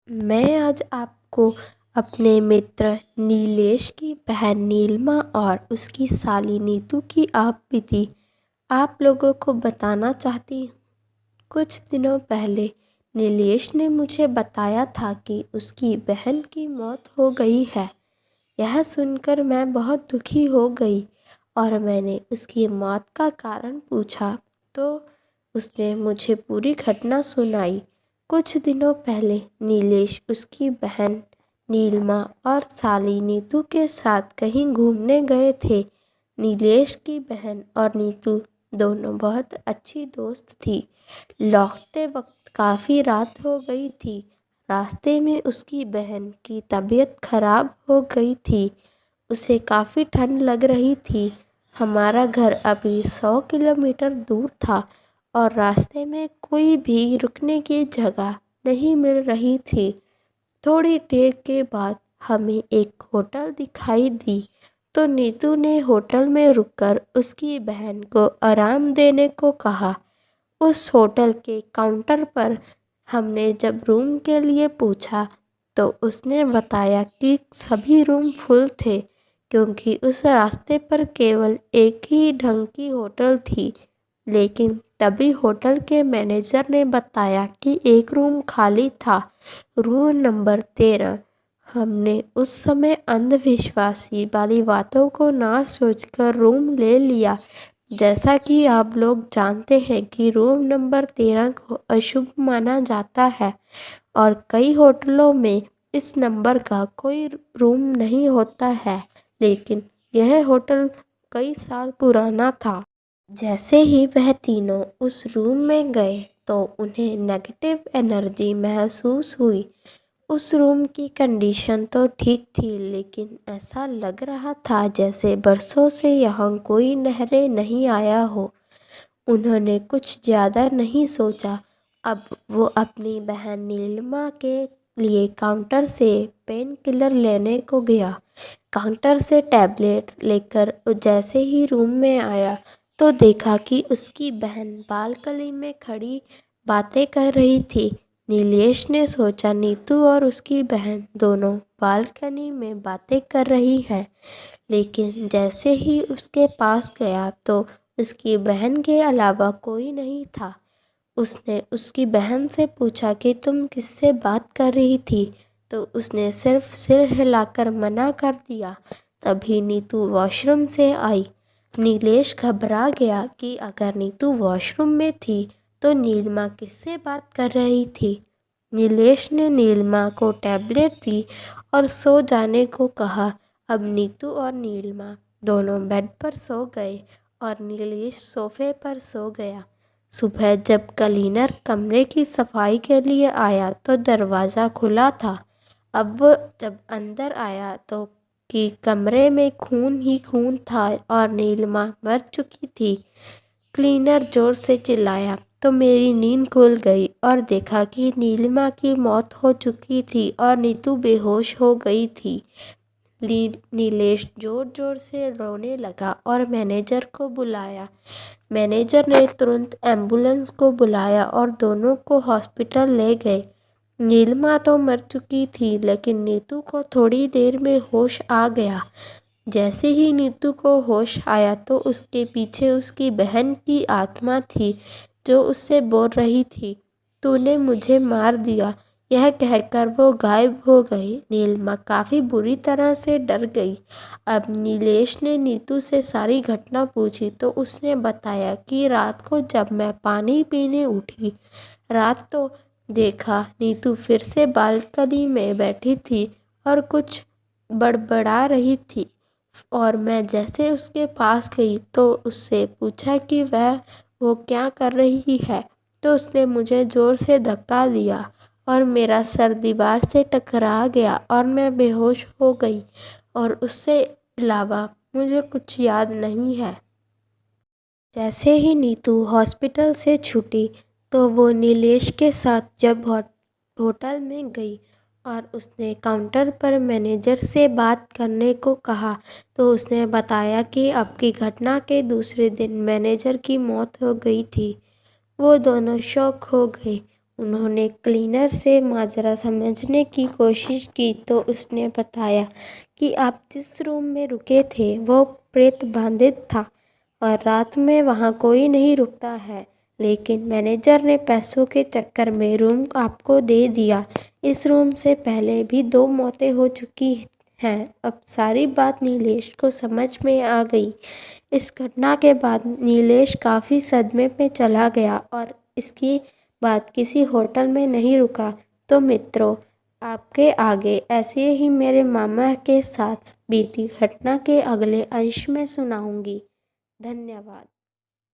मैं आज आपको अपने मित्र नीलेश की बहन नीलिमा और उसकी साली नीतू की आप बीती आप लोगों को बताना चाहती हूँ। कुछ दिनों पहले नीलेश ने मुझे बताया था कि उसकी बहन की मौत हो गई है। यह सुनकर मैं बहुत दुखी हो गई और मैंने उसकी मौत का कारण पूछा तो उसने मुझे पूरी घटना सुनाई। कुछ दिनों पहले नीलेश उसकी बहन नीलिमा और साली नीतू के साथ कहीं घूमने गए थे। नीलेश की बहन और नीतू दोनों बहुत अच्छी दोस्त थी। लौटते वक्त काफ़ी रात हो गई थी। रास्ते में उसकी बहन की तबीयत खराब हो गई थी। उसे काफ़ी ठंड लग रही थी। हमारा घर अभी 100 किलोमीटर दूर था और रास्ते में कोई भी रुकने की जगह नहीं मिल रही थी। थोड़ी देर के बाद हमें एक होटल दिखाई दी तो नीतू ने होटल में रुककर उसकी बहन को आराम देने को कहा। उस होटल के काउंटर पर हमने जब रूम के लिए पूछा तो उसने बताया कि सभी रूम फुल थे क्योंकि उस रास्ते पर केवल एक ही ढंग की होटल थी। लेकिन तभी होटल के मैनेजर ने बताया कि एक रूम खाली था, रूम नंबर 13। हमने उस समय अंधविश्वासी वाली बातों को ना सोचकर रूम ले लिया। जैसा कि आप लोग जानते हैं कि रूम नंबर 13 को अशुभ माना जाता है और कई होटलों में इस नंबर का कोई रूम नहीं होता है, लेकिन यह होटल कई साल पुराना था। जैसे ही वह तीनों उस रूम में गए तो उन्हें नेगेटिव एनर्जी महसूस हुई। उस रूम की कंडीशन तो ठीक थी लेकिन ऐसा लग रहा था जैसे बरसों से यहाँ कोई नहरें नहीं आया हो। उन्होंने कुछ ज़्यादा नहीं सोचा। अब वो अपनी बहन नीलिमा के लिए काउंटर से पेन किलर लेने को गया। काउंटर से टैबलेट लेकर जैसे ही रूम में आया तो देखा कि उसकी बहन बालकनी में खड़ी बातें कर रही थी। नीलेश ने सोचा नीतू और उसकी बहन दोनों बालकनी में बातें कर रही है, लेकिन जैसे ही उसके पास गया तो उसकी बहन के अलावा कोई नहीं था। उसने उसकी बहन से पूछा कि तुम किससे बात कर रही थी, तो उसने सिर्फ सिर हिलाकर मना कर दिया। तभी नीतू वॉशरूम से आई। नीलेश घबरा गया कि अगर नीतू वॉशरूम में थी तो नीलिमा किससे बात कर रही थी। नीलेश ने नीलिमा को टैबलेट दी और सो जाने को कहा। अब नीतू और नीलिमा दोनों बेड पर सो गए और नीलेश सोफे पर सो गया। सुबह जब क्लीनर कमरे की सफाई के लिए आया तो दरवाज़ा खुला था। अब वो जब अंदर आया तो कि कमरे में खून ही खून था और नीलिमा मर चुकी थी। क्लीनर जोर से चिल्लाया तो मेरी नींद खुल गई और देखा कि नीलिमा की मौत हो चुकी थी और नीतू बेहोश हो गई थी। नीलेश जोर जोर से रोने लगा और मैनेजर को बुलाया। मैनेजर ने तुरंत एम्बुलेंस को बुलाया और दोनों को हॉस्पिटल ले गए। नीलिमा तो मर चुकी थी लेकिन नीतू को थोड़ी देर में होश आ गया। जैसे ही नीतू को होश आया तो उसके पीछे उसकी बहन की आत्मा थी जो उससे बोल रही थी, तूने मुझे मार दिया। यह कहकर वो गायब हो गई। नीलिमा काफ़ी बुरी तरह से डर गई। अब नीलेश ने नीतू से सारी घटना पूछी तो उसने बताया कि रात को जब मैं पानी पीने उठी रात तो देखा नीतू फिर से बालकनी में बैठी थी और कुछ बड़बड़ा रही थी और मैं जैसे उसके पास गई तो उससे पूछा कि वो क्या कर रही है, तो उसने मुझे ज़ोर से धक्का दिया और मेरा सर दीवार से टकरा गया और मैं बेहोश हो गई और उससे अलावा मुझे कुछ याद नहीं है। जैसे ही नीतू हॉस्पिटल से छूटी तो वो नीलेश के साथ जब होटल में गई और उसने काउंटर पर मैनेजर से बात करने को कहा तो उसने बताया कि आपकी घटना के दूसरे दिन मैनेजर की मौत हो गई थी। वो दोनों शॉक हो गए। उन्होंने क्लीनर से माजरा समझने की कोशिश की तो उसने बताया कि आप जिस रूम में रुके थे वो प्रेत बाधित था और रात में वहाँ कोई नहीं रुकता है, लेकिन मैनेजर ने पैसों के चक्कर में रूम आपको दे दिया। इस रूम से पहले भी 2 मौतें हो चुकी हैं। अब सारी बात नीलेश को समझ में आ गई। इस घटना के बाद नीलेश काफ़ी सदमे में चला गया और इसकी बात किसी होटल में नहीं रुका। तो मित्रों, आपके आगे ऐसे ही मेरे मामा के साथ बीती घटना के अगले अंश में सुनाऊंगी। धन्यवाद।